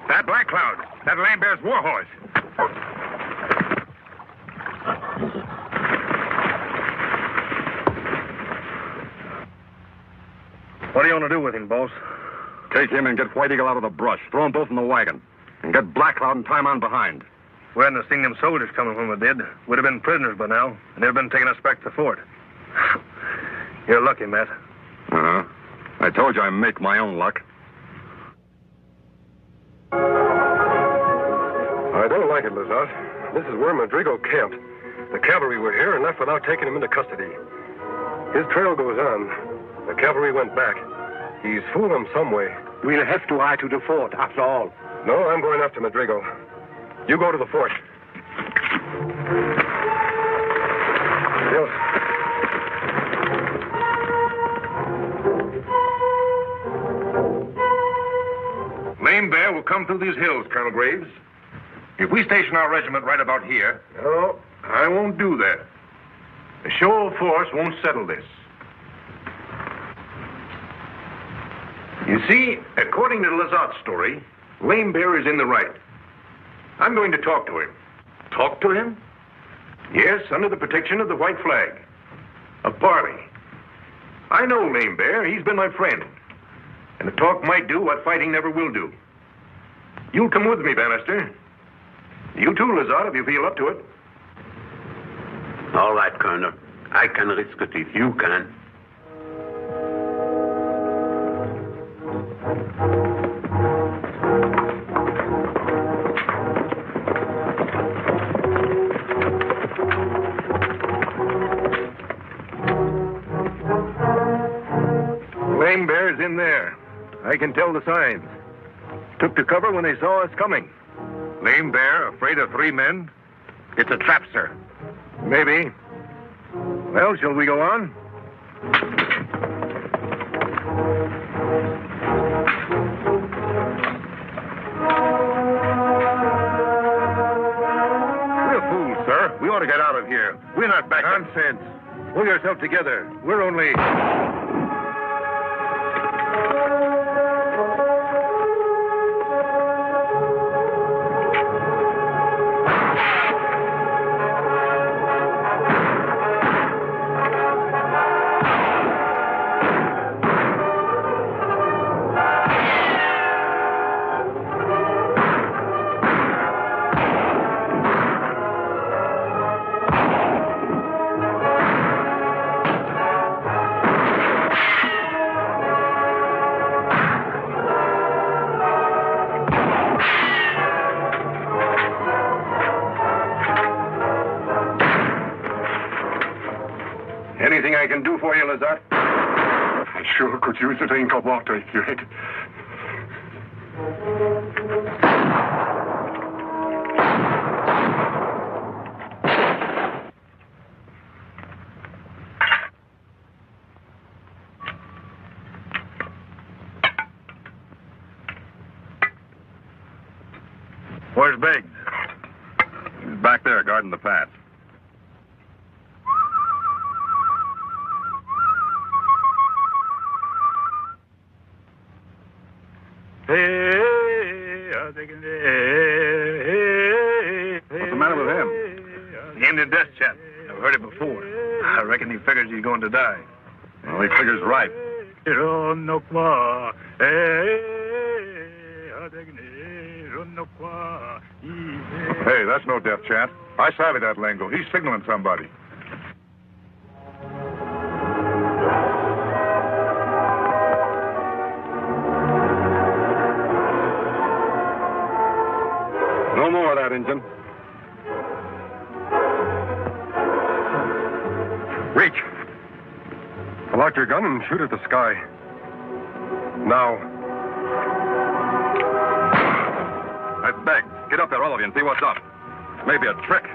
That Black Cloud, that Lame Bear's war horse. What do you want to do with him, boss? Take him and get White Eagle out of the brush. Throw them both in the wagon. And get Black Cloud and tie him on behind. We hadn't have seen them soldiers coming when we did. We'd have been prisoners by now, and they'd have been taking us back to the fort. You're lucky, Matt. Uh-huh. I told you I make my own luck. I don't like it, Lazat. This is where Madrigal camped. The cavalry were here and left without taking him into custody. His trail goes on. The cavalry went back. He's fooled them some way. We'll have to ride to the fort, after all. No, I'm going after Madrigal. You go to the fort. Yes. Lame Bear will come through these hills, Colonel Graves. If we station our regiment right about here... No, I won't do that. A show of force won't settle this. You see, according to Lazat's story, Lame Bear is in the right. I'm going to talk to him. Talk to him? Yes, under the protection of the white flag. A parley. I know Lame Bear. He's been my friend. And the talk might do what fighting never will do. You'll come with me, Bannister. You too, Lazat, if you feel up to it. All right, Colonel. I can risk it if you can. Lame Bear's in there. I can tell the signs. Took to cover when they saw us coming. Lame Bear, afraid of 3 men? It's a trap, sir. Maybe. Well, shall we go on? We're fools, sir. We ought to get out of here. We're not back. Nonsense. Pull yourself together. We're only... Anything I can do for you, Lazat? I sure could use a drink of water if you had. Where's Biggs? He's back there guarding the path. What's the matter with him? The Indian death chant. I've heard it before. I reckon he figures he's going to die. Well, he figures right. Hey, that's no death chant. I savvy that lingo. He's signaling somebody. No more of that, Injun. Pull out your gun and shoot at the sky. Now. That's Begg. Get up there, all of you, and see what's up. Maybe a trick.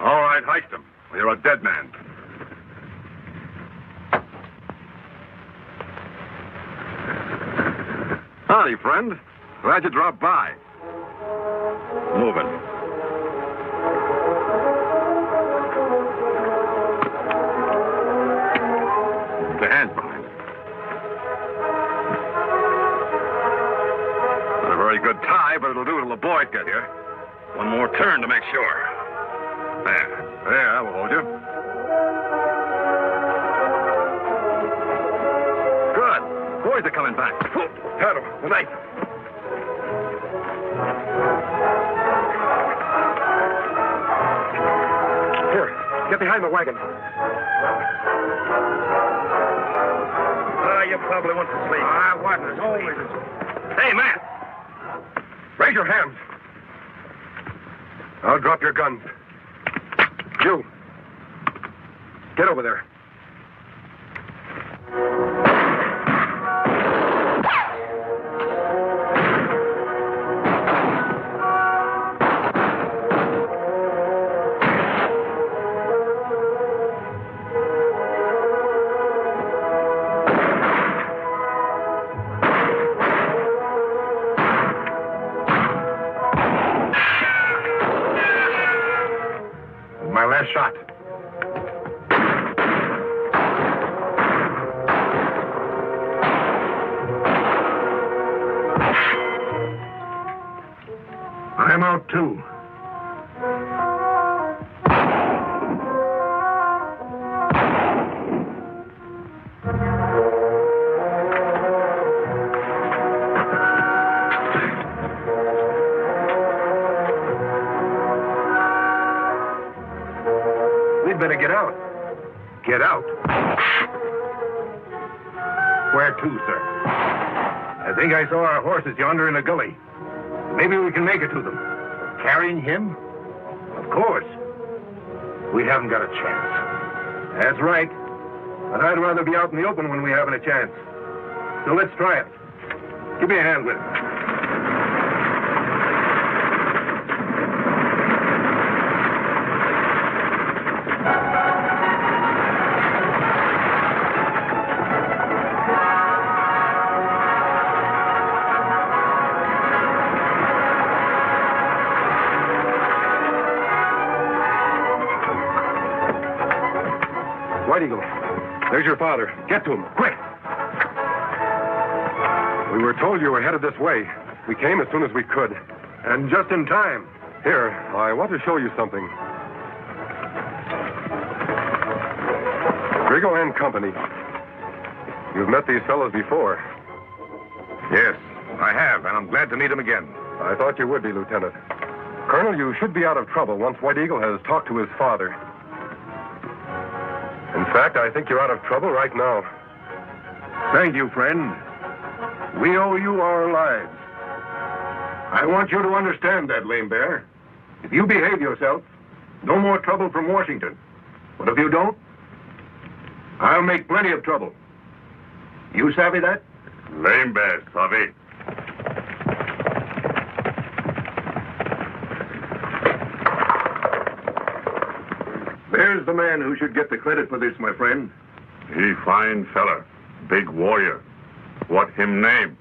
All right, heist him. You're a dead man. Howdy, friend. Glad you dropped by. Moving. The hands behind. Not a very good tie, but it'll do till the boys get here. One more turn to make sure. There, I will hold you. Good. Boys are coming back. Tonto, the knife. Here, get behind the wagon. You probably went to sleep. I wasn't. Always. Hey, man. Raise your hands. I'll drop your guns. You. Get over there. My last shot. I'm out too. We'd better get out. Get out? Where to, sir? I think I saw our horses yonder in the gully. Maybe we can make it to them. Carrying him? Of course. We haven't got a chance. That's right. But I'd rather be out in the open when we haven't a chance. So let's try it. Give me a hand with it. White Eagle, there's your father. Get to him, quick. We were told you were headed this way. We came as soon as we could. And just in time. Here, I want to show you something. Grigo and Company. You've met these fellows before. Yes, I have, and I'm glad to meet them again. I thought you would be, Lieutenant. Colonel, you should be out of trouble once White Eagle has talked to his father. In fact, I think you're out of trouble right now. Thank you, friend. We owe you our lives. I want you to understand that, Lame Bear. If you behave yourself, no more trouble from Washington. But if you don't, I'll make plenty of trouble. You savvy that? Lame Bear, savvy. There's the man who should get the credit for this, my friend. He fine fella. Big warrior. What him name?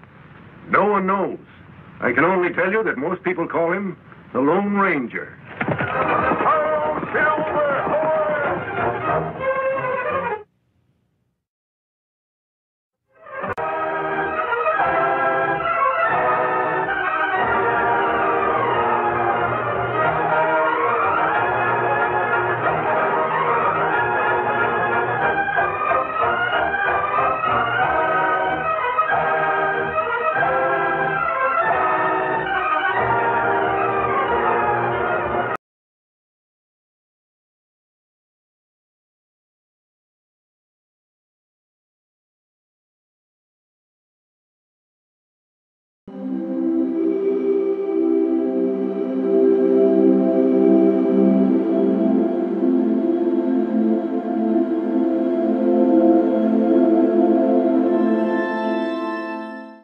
No one knows. I can only tell you that most people call him the Lone Ranger. Oh,